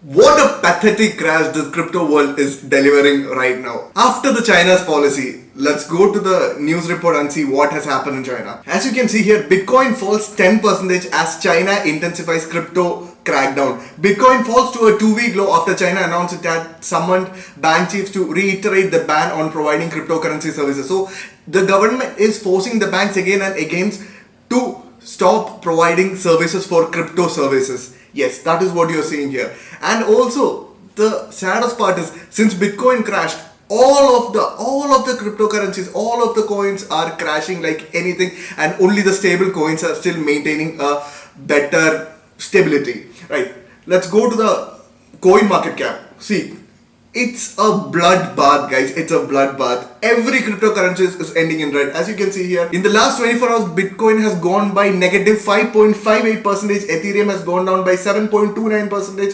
What a pathetic crash this crypto world is delivering right now. After the China's policy, let's go to the news report and see what has happened in China. As you can see here, Bitcoin falls 10% as China intensifies crypto crackdown. Bitcoin falls to a 2-week low after China announced it had summoned bank chiefs to reiterate the ban on providing cryptocurrency services. So the government is forcing the banks again and again to stop providing services for crypto services. Yes, that is what you're seeing here. And also, the saddest part is since Bitcoin crashed, all of the cryptocurrencies, all of the coins are crashing like anything, and only the stable coins are still maintaining a better stability. Right. Let's go to the coin market cap. See, it's a bloodbath, guys. It's a bloodbath. Every cryptocurrency is ending in red. As you can see here, in the last 24 hours, Bitcoin has gone by negative 5.58%. Ethereum has gone down by 7.29%.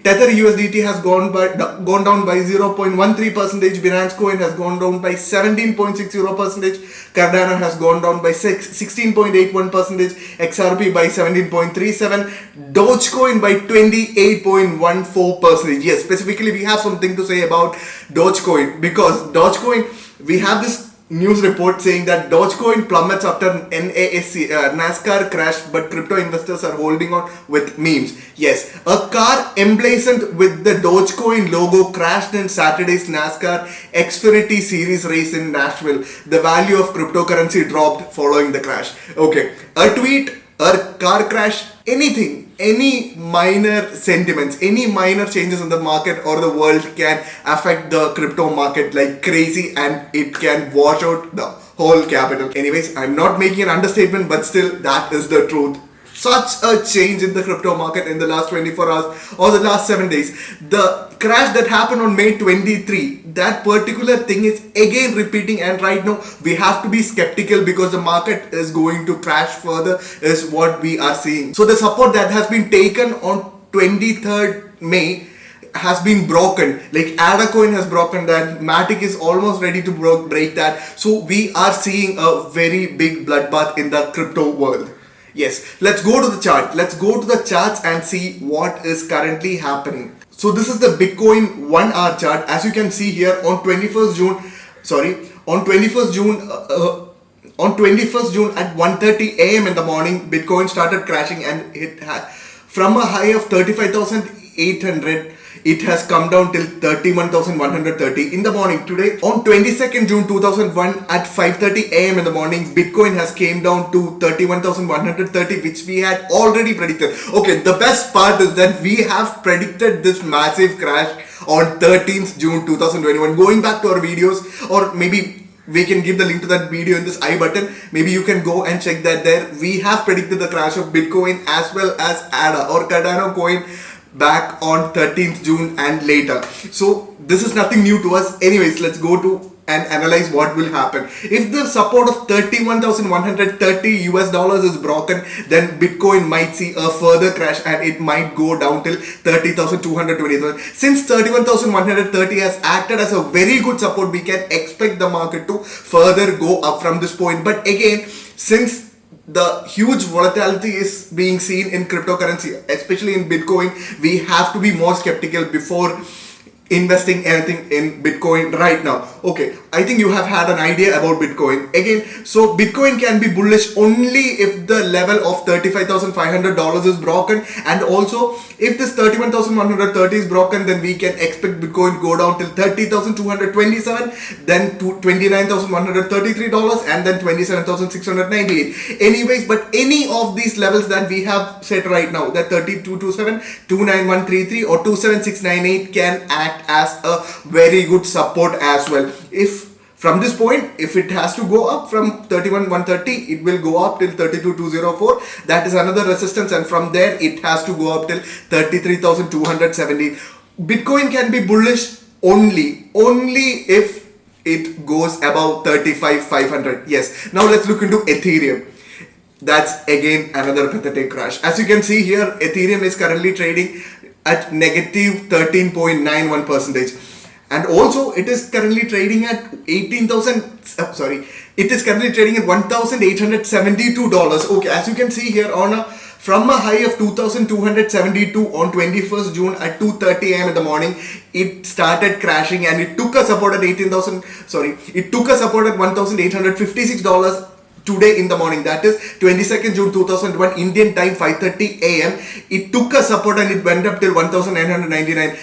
Tether USDT has gone down by 0.13%. Binance Coin has gone down by 17.60%. Cardano has gone down by 16.81%. XRP by 17.37%. Dogecoin by 28.14%. Yes, specifically we have something to say about Dogecoin, because Dogecoin, we have this news report saying that Dogecoin plummets after NASCAR crash, but crypto investors are holding on with memes. Yes, a car emblazoned with the Dogecoin logo crashed in Saturday's NASCAR Xfinity Series race in Nashville. The value of cryptocurrency dropped following the crash. Okay, a tweet, a car crash, anything, any minor sentiments, any minor changes in the market or the world can affect the crypto market like crazy, and it can wash out the whole capital. Anyways, I'm not making an understatement, but still that is the truth. Such a change in the crypto market in the last 24 hours or the last 7 days. The crash that happened on May 23, that particular thing is again repeating, and right now we have to be skeptical because the market is going to crash further is what we are seeing. So the support that has been taken on 23rd May has been broken. Like ADA coin has broken that, Matic is almost ready to break that. So we are seeing a very big bloodbath in the crypto world. Yes, let's go to the chart. Let's go to the charts and see what is currently happening. So this is the Bitcoin 1 hour chart. As you can see here, on 21st June on 21st June at 1:30 a.m. in the morning, Bitcoin started crashing, and it had from a high of 35,800, it has come down till 31,130 in the morning. Today, on 22nd June 2001 at 5:30 a.m. in the morning, Bitcoin has came down to 31,130, which we had already predicted. Okay, the best part is that we have predicted this massive crash on 13th June 2021. Going back to our videos, or maybe we can give the link to that video in this I button. Maybe you can go and check that there. We have predicted the crash of Bitcoin as well as ADA or Cardano coin back on 13th June and later. So this is nothing new to us. Anyways, let's go to and analyze what will happen. If the support of 31,130 US dollars is broken, then Bitcoin might see a further crash and it might go down till 30,220. Since 31,130 has acted as a very good support, we can expect the market to further go up from this point. But again, since the huge volatility is being seen in cryptocurrency, especially in Bitcoin, we have to be more skeptical before investing anything in Bitcoin right now. Okay, I think you have had an idea about Bitcoin. Again, so Bitcoin can be bullish only if the level of $35,500 is broken, and also if this 31,130 is broken, then we can expect Bitcoin go down till 30,227, then to $29,133, and then $27,698. Anyways, but any of these levels that we have set right now, that 3227, 29133 or 27698, can act as a very good support as well. If from this point, if it has to go up from 31,130, it will go up till 32,204. That is another resistance, and from there it has to go up till 33,270. Bitcoin can be bullish only if it goes above 35,500. Yes. Now let's look into Ethereum. That's again another pathetic crash. As you can see here, Ethereum is currently trading at negative 13.91%. And also it is currently trading at it is currently trading at $1,872. Okay, as you can see here, on a From a high of 2272 on 21st June at 2:30 a.m. in the morning, it started crashing and it took a support at it took a support at $1,856 today in the morning. That is 22nd June 2001 Indian time 5:30 a.m. It took a support and it went up till 1999.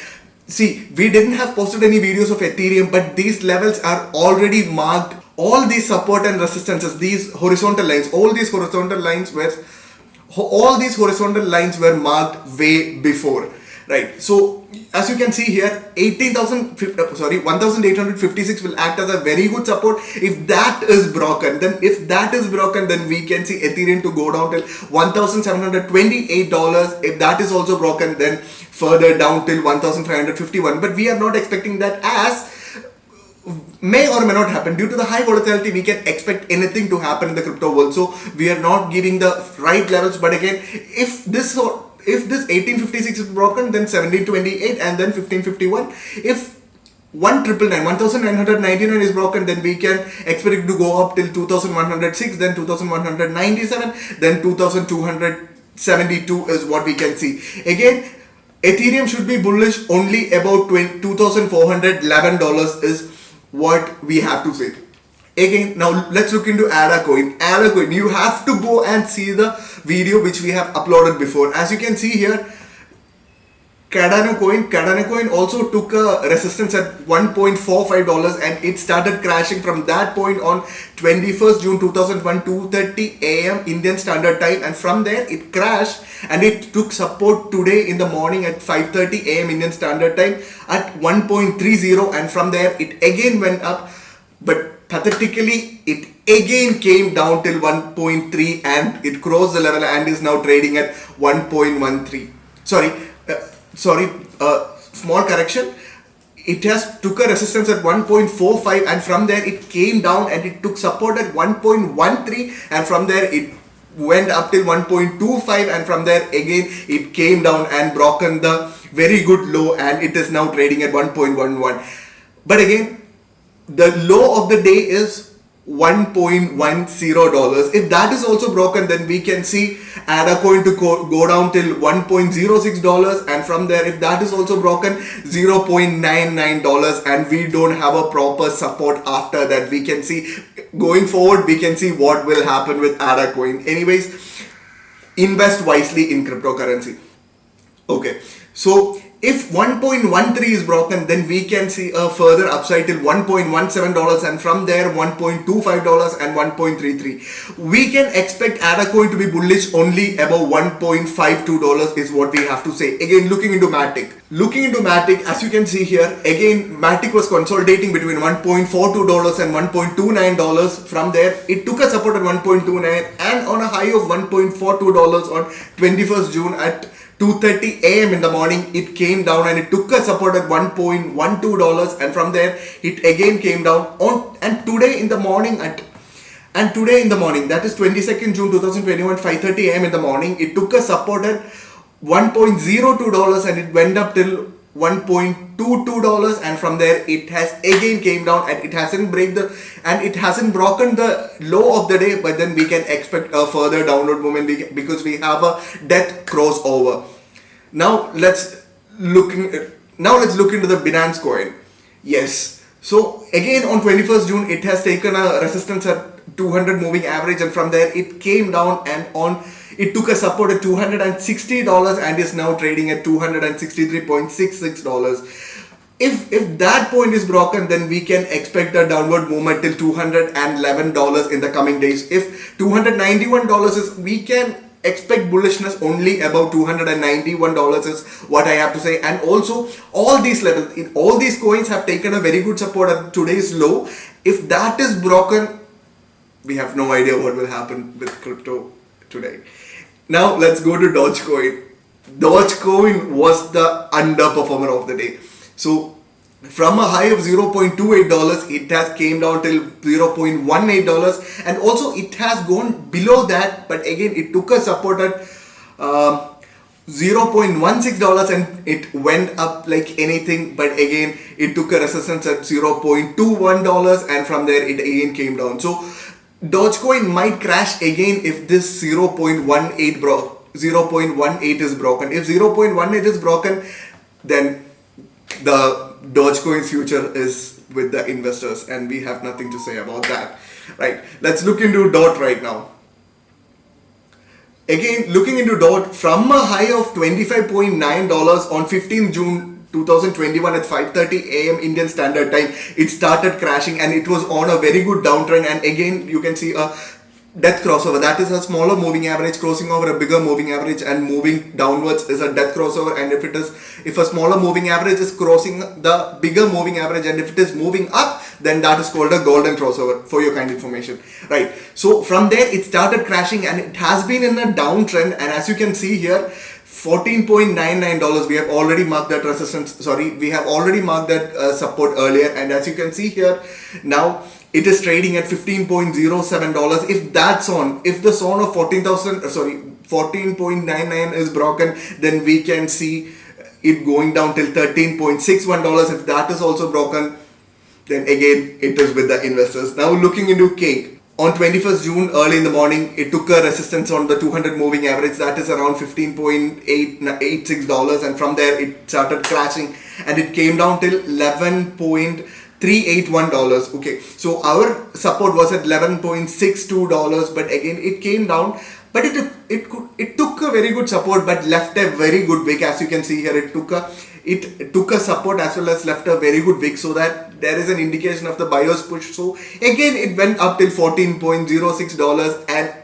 See, we didn't have posted any videos of Ethereum, but these levels are already marked. All these support and resistances, these horizontal lines, all these horizontal lines were marked way before, right? So as you can see here, 18,856 will act as a very good support. If that is broken, then we can see Ethereum to go down till $1,728. If that is also broken, then further down till 1,551. But we are not expecting that, as may or may not happen. Due to the high volatility, we can expect anything to happen in the crypto world. So we are not giving the right levels. But again, if this 1856 is broken, then 1728 and then 1551. If 1999 is broken, then we can expect it to go up till 2106, then 2197, then 2272 is what we can see. Again, Ethereum should be bullish only about $2,411 is what we have to say. Again, now let's look into ADA coin. ADA coin, you have to go and see the video which we have uploaded before. As you can see here, Cardano coin also took a resistance at $1.45 and it started crashing from that point on 21st June 2001 2:30 a.m. Indian Standard Time, and from there it crashed and it took support today in the morning at 5:30 a.m. Indian Standard Time at 1.30, and from there it again went up, but pathetically it again came down till 1.3 and it crossed the level and is now trading at 1.13. Small correction. It has took a resistance at 1.45 and from there it came down and it took support at 1.13, and from there it went up till 1.25, and from there again it came down and broken the very good low and it is now trading at 1.11. But again, the low of the day is $1.10. If that is also broken, then we can see ADA coin to go down till $1.06, and from there, if that is also broken, $0.99, and we don't have a proper support after that. We can see going forward, we can see what will happen with ADA coin. Anyways, invest wisely in cryptocurrency. Okay, so if 1.13 is broken, then we can see a further upside till $1.17, and from there $1.25 and 1.33. We can expect ADA coin to be bullish only above $1.52 is what we have to say. Again, looking into Matic, as you can see here, again Matic was consolidating between $1.42 and $1.29. From there it took a support at 1.29 and on a high of $1.42 on 21st June at 2:30 a.m. in the morning, it came down and it took a support at $1.12, and from there it again came down today in the morning, that is 22nd June 2021 5:30 a.m. in the morning, it took a support at $1.02 and it went up till $1.22, and from there it has again came down and it hasn't broken the low of the day, but then we can expect a further downward movement because we have a death crossover. Now let's look into the Binance coin. Yes, so again on 21st June it has taken a resistance at 200 moving average, and from there it came down and it took a support at $260 and is now trading at $263.66. If that point is broken, then we can expect a downward movement till $211 in the coming days. If $291 is, we can expect bullishness only above $291 is what I have to say. And also all these levels in all these coins have taken a very good support at today's low. If that is broken, we have no idea what will happen with crypto today. Now let's go to Dogecoin. Dogecoin was the underperformer of the day. So from a high of $0.28, it has came down till $0.18, and also it has gone below that, but again it took a support at $0.16 and it went up like anything, but again it took a resistance at $0.21 and from there it again came down. So Dogecoin might crash again if this 0.18 0.18 is broken. If 0.18 is broken, then the Dogecoin's future is with the investors, and we have nothing to say about that. Right? Let's look into DOT right now. Again, looking into DOT from a high of $25.9 on 15th June 2021 at 5:30 a.m. Indian Standard Time, it started crashing and it was on a very good downtrend. And again, you can see a death crossover. That is a smaller moving average crossing over a bigger moving average, and moving downwards is a death crossover. And if a smaller moving average is crossing the bigger moving average, and if it is moving up, then that is called a golden crossover, for your kind information. Right? So from there it started crashing and it has been in a downtrend, and as you can see here, $14.99, we have already marked that resistance, we have already marked that support earlier, and as you can see here, now it is trading at $15.07. If that's on, if the zone of 14.99 is broken, then we can see it going down till $13.61. If that is also broken, then again it is with the investors. Now looking into cake. On 21st June, early in the morning, it took a resistance on the 200 moving average, that is around $15.86, and from there it started crashing and it came down till $11.381. Okay, so our support was at $11.62, but again it came down, but it took a very good support but left a very good wick. As you can see here, it took a support as well as left a very good wick, so that there is an indication of the buyer's push. So again it went up till $14.06, and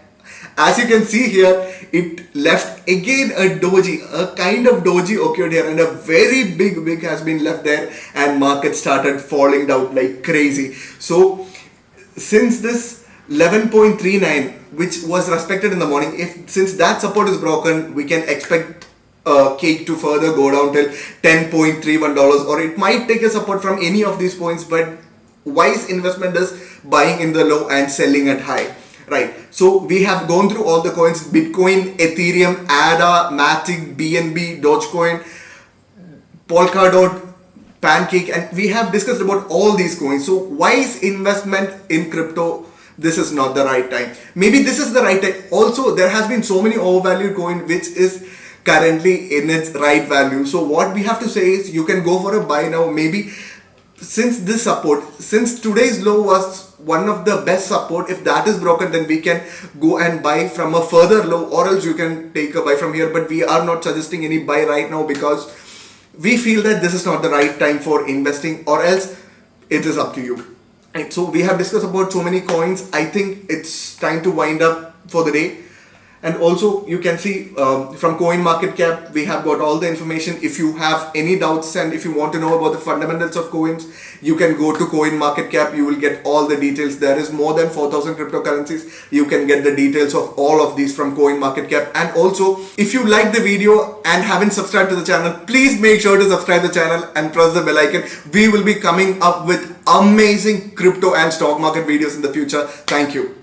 as you can see here, it left again a kind of doji occurred here, and a very big wick has been left there, and market started falling down like crazy. So since this 11.39, which was respected in the morning, since that support is broken, we can expect cake to further go down till $10.31, or it might take a support from any of these points, but wise investment is buying in the low and selling at high. Right, so we have gone through all the coins: Bitcoin, Ethereum, ADA, Matic, BNB, Dogecoin, Polkadot, Pancake, and we have discussed about all these coins. So wise investment in crypto, this is not the right time. Maybe this is the right time. Also, there has been so many overvalued coin which is currently in its right value. So what we have to say is, you can go for a buy now. Maybe since today's low was one of the best support, if that is broken, then we can go and buy from a further low, or else you can take a buy from here. But we are not suggesting any buy right now because we feel that this is not the right time for investing, or else it is up to you. Right, so we have discussed about so many coins. I think it's time to wind up for the day. And also you can see from CoinMarketCap, we have got all the information. If you have any doubts and if you want to know about the fundamentals of coins, you can go to CoinMarketCap. You will get all the details. There is more than 4,000 cryptocurrencies. You can get the details of all of these from CoinMarketCap. And also, if you like the video and haven't subscribed to the channel, please make sure to subscribe to the channel and press the bell icon. We will be coming up with amazing crypto and stock market videos in the future. Thank you.